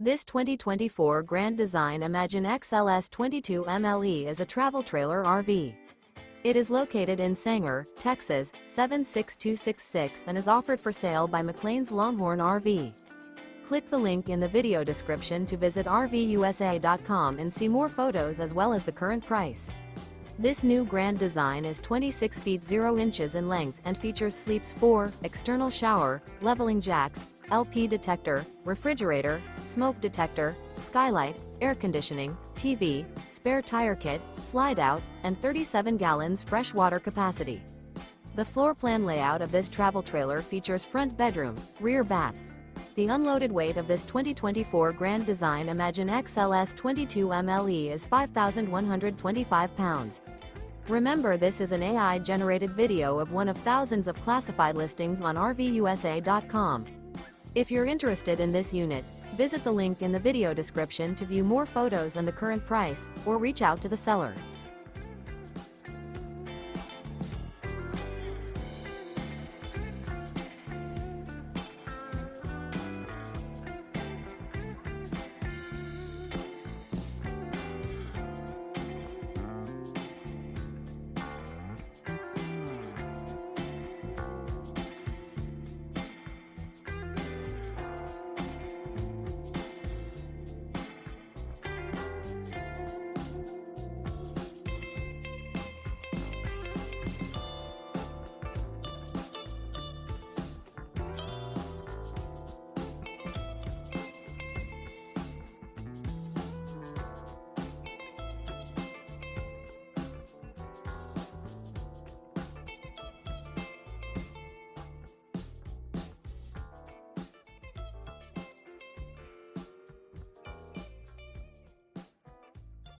This 2024 Grand Design Imagine XLS 22 MLE is a travel trailer RV. It is located in Sanger, Texas, 76266 and is offered for sale by McClain's Longhorn RV. Click the link in the video description to visit RVUSA.com and see more photos as well as the current price. This new Grand Design is 26 feet 0 inches in length and features sleeps 4, external shower, leveling jacks, LP detector, refrigerator, smoke detector, skylight, air conditioning, TV, spare tire kit, slide out, and 37 gallons fresh water capacity. The floor plan layout of this travel trailer features front bedroom, rear bath. The unloaded weight of this 2024 Grand Design Imagine XLS 22 MLE is 5,125 pounds. Remember, this is an AI-generated video of one of thousands of classified listings on RVUSA.com. If you're interested in this unit, visit the link in the video description to view more photos and the current price, or reach out to the seller.